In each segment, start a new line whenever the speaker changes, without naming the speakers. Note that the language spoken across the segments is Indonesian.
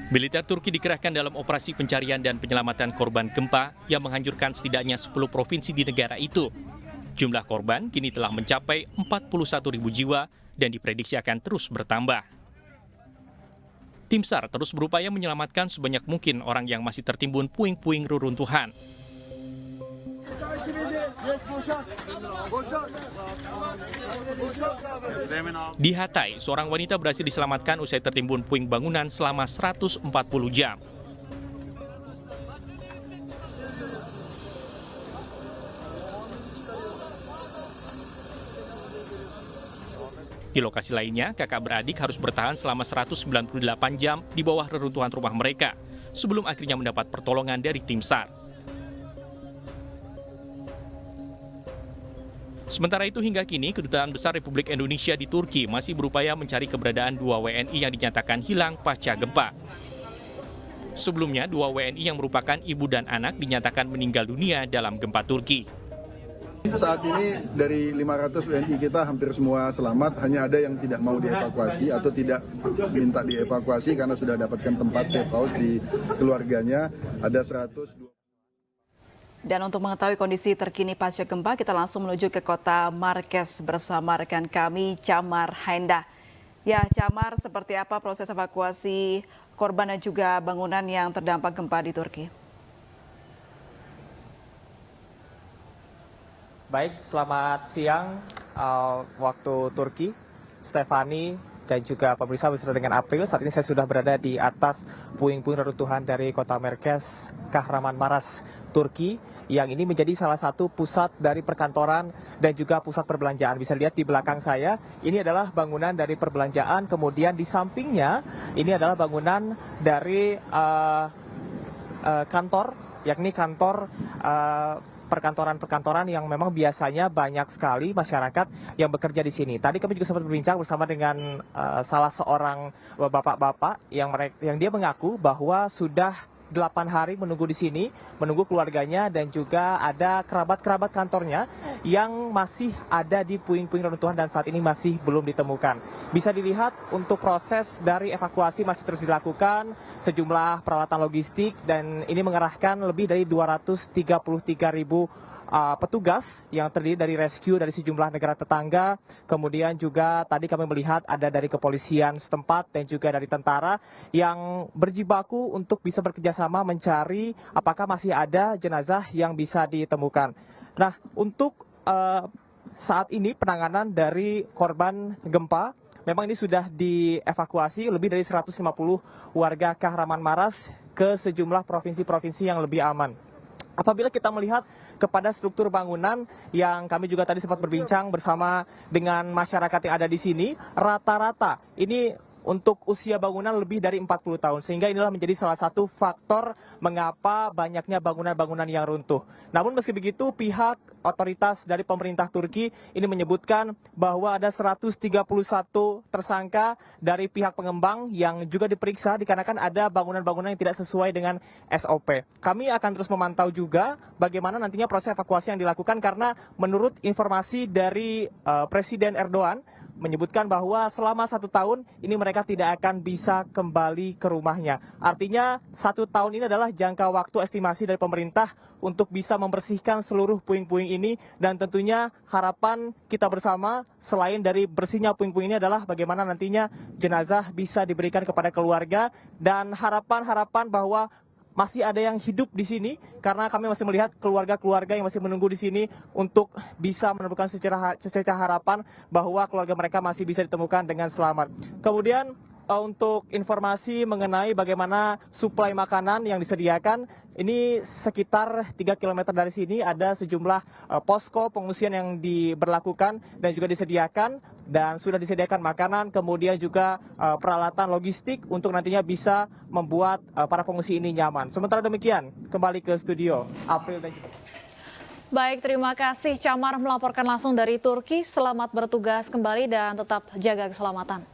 Militer Turki dikerahkan dalam operasi pencarian dan penyelamatan korban gempa yang menghancurkan setidaknya 10 provinsi di negara itu. Jumlah korban kini telah mencapai 41.000 jiwa dan diprediksi akan terus bertambah. Tim SAR terus berupaya menyelamatkan sebanyak mungkin orang yang masih tertimbun puing-puing reruntuhan. Di Hatay, seorang wanita berhasil diselamatkan usai tertimbun puing bangunan selama 140 jam. Di lokasi lainnya, kakak beradik harus bertahan selama 198 jam di bawah reruntuhan rumah mereka sebelum akhirnya mendapat pertolongan dari tim SAR. Sementara itu hingga kini, Kedutaan Besar Republik Indonesia di Turki masih berupaya mencari keberadaan 2 WNI yang dinyatakan hilang pasca gempa. Sebelumnya, 2 WNI yang merupakan ibu dan anak dinyatakan meninggal dunia dalam gempa Turki.
Saat ini dari 500 WNI kita hampir semua selamat, hanya ada yang tidak mau dievakuasi atau tidak minta dievakuasi karena sudah dapatkan tempat safe house di keluarganya, ada 120.
Dan untuk mengetahui kondisi terkini pasca gempa, kita langsung menuju ke kota Marrakesh bersama rekan kami, Camar Haindah. Ya, Camar, seperti apa proses evakuasi korban dan juga bangunan yang terdampak gempa di Turki?
Baik, selamat siang waktu Turki, Stefani dan juga pemirsa beserta dengan April. Saat ini saya sudah berada di atas puing-puing reruntuhan dari kota Marrakesh, Kahramanmaras, Turki, yang ini menjadi salah satu pusat dari perkantoran dan juga pusat perbelanjaan. Bisa lihat di belakang saya, ini adalah bangunan dari perbelanjaan, kemudian di sampingnya ini adalah bangunan dari kantor, yakni kantor perkantoran-perkantoran yang memang biasanya banyak sekali masyarakat yang bekerja di sini. Tadi kami juga sempat berbincang bersama dengan salah seorang bapak-bapak yang dia mengaku bahwa sudah 8 hari menunggu di sini, menunggu keluarganya dan juga ada kerabat-kerabat kantornya yang masih ada di puing-puing reruntuhan dan saat ini masih belum ditemukan. Bisa dilihat untuk proses dari evakuasi masih terus dilakukan, sejumlah peralatan logistik dan ini mengerahkan lebih dari 233.000 petugas yang terdiri dari rescue dari sejumlah negara tetangga, kemudian juga tadi kami melihat ada dari kepolisian setempat dan juga dari tentara yang berjibaku untuk bisa bekerjasama mencari apakah masih ada jenazah yang bisa ditemukan. Nah, untuk saat ini penanganan dari korban gempa, memang ini sudah dievakuasi lebih dari 150 warga Kahramanmaras ke sejumlah provinsi-provinsi yang lebih aman. Apabila kita melihat kepada struktur bangunan yang kami juga tadi sempat berbincang bersama dengan masyarakat yang ada di sini, rata-rata ini untuk usia bangunan lebih dari 40 tahun. Sehingga inilah menjadi salah satu faktor mengapa banyaknya bangunan-bangunan yang runtuh. Namun meski begitu, pihak otoritas dari pemerintah Turki ini menyebutkan bahwa ada 131 tersangka dari pihak pengembang yang juga diperiksa dikarenakan ada bangunan-bangunan yang tidak sesuai dengan SOP. Kami akan terus memantau juga bagaimana nantinya proses evakuasi yang dilakukan karena menurut informasi dari Presiden Erdogan menyebutkan bahwa selama 1 tahun ini mereka tidak akan bisa kembali ke rumahnya. Artinya 1 tahun ini adalah jangka waktu estimasi dari pemerintah untuk bisa membersihkan seluruh puing-puing ini dan tentunya harapan kita bersama selain dari bersihnya puing-puing ini adalah bagaimana nantinya jenazah bisa diberikan kepada keluarga dan harapan-harapan bahwa masih ada yang hidup di sini karena kami masih melihat keluarga-keluarga yang masih menunggu di sini untuk bisa menemukan secara harapan bahwa keluarga mereka masih bisa ditemukan dengan selamat. Kemudian untuk informasi mengenai bagaimana suplai makanan yang disediakan, ini sekitar 3 km dari sini ada sejumlah posko pengungsian yang diberlakukan dan juga disediakan dan sudah disediakan makanan, kemudian juga peralatan logistik untuk nantinya bisa membuat para pengungsi ini nyaman. Sementara demikian, kembali ke studio, April dan juga...
Baik, terima kasih Camar melaporkan langsung dari Turki. Selamat bertugas kembali dan tetap jaga keselamatan.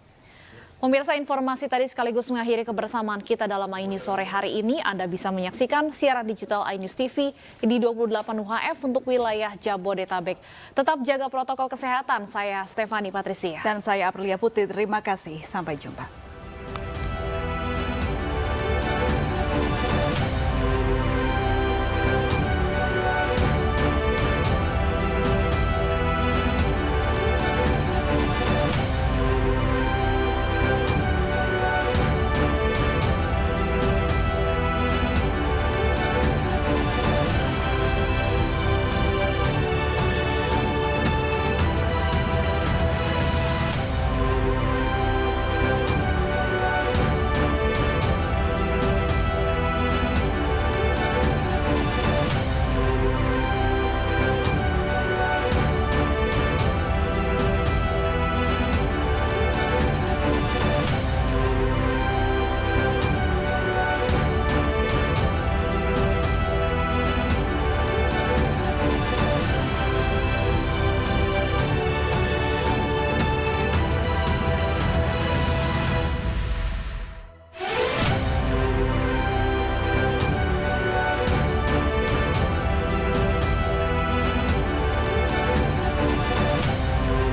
Pemirsa, informasi tadi sekaligus mengakhiri kebersamaan kita dalam iNews sore hari ini. Anda bisa menyaksikan siaran digital iNews TV di 28 UHF untuk wilayah Jabodetabek. Tetap jaga protokol kesehatan. Saya Stefani Patricia.
Dan saya Aprilia Putri. Terima kasih. Sampai jumpa.